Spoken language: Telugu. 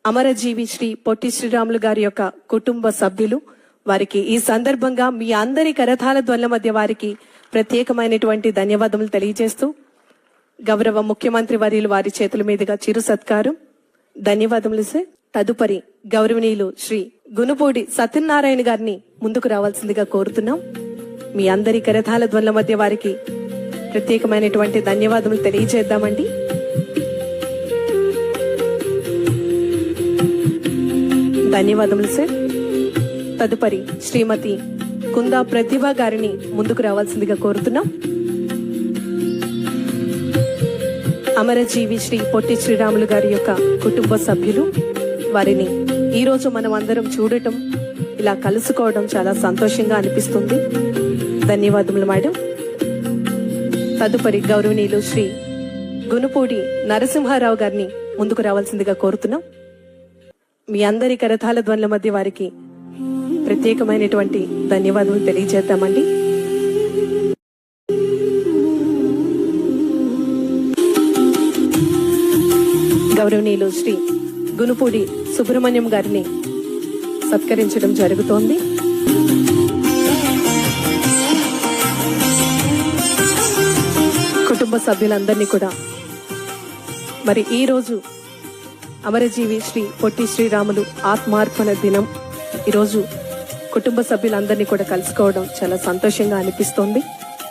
అమరజీవి శ్రీ పొట్టి శ్రీరాములు గారి యొక్క కుటుంబ సభ్యులు వారికి ఈ సందర్భంగా మీ అందరి కరతాళ ధ్వనుల మధ్య వారికి ప్రత్యేకమైనటువంటి ధన్యవాదములు తెలియజేస్తూ గౌరవ ముఖ్యమంత్రి వర్యులు వారి చేతుల మీదుగా చిరు సత్కారం. ధన్యవాదములు సార్. తదుపరి గౌరవనీయులు శ్రీ గునుపూడి సత్యనారాయణ గారిని ముందుకు రావాల్సిందిగా కోరుతున్నాం. మీ అందరి కరతాళ ధ్వనుల మధ్య వారికి ప్రత్యేకమైనటువంటి ధన్యవాదములు తెలియజేద్దామండి. ధన్యవాదములు సార్. తదుపరి శ్రీమతి కుందా ప్రతిభ గారిని ముందుకు రావాల్సిందిగా కోరుతున్నాం. అమరజీవి శ్రీ పొట్టి శ్రీరాములు గారి యొక్క కుటుంబ సభ్యులు వారిని ఈ రోజు మనం అందరం చూడటం, ఇలా కలుసుకోవడం చాలా సంతోషంగా అనిపిస్తుంది. ధన్యవాదములు మేడం. తదుపరి గౌరవనీయులు శ్రీ గునుపూడి నరసింహారావు గారిని ముందుకు రావాల్సిందిగా కోరుతున్నాం. మీ అందరి కరతాళ ధ్వనుల మధ్య వారికి ప్రత్యేకమైనటువంటి ధన్యవాదాలు తెలియజేద్దామండి. గౌరవనీయులు శ్రీ గునుపూడి సుబ్రహ్మణ్యం గారిని సత్కరించడం జరుగుతోంది. కుటుంబ సభ్యులందరినీ కూడా మరి ఈ రోజు అమరజీవి శ్రీ పొట్టి శ్రీరాములు ఆత్మార్పణ దినం. ఈరోజు కుటుంబ సభ్యులందరినీ కూడా కలుసుకోవడం చాలా సంతోషంగా అనిపిస్తోంది.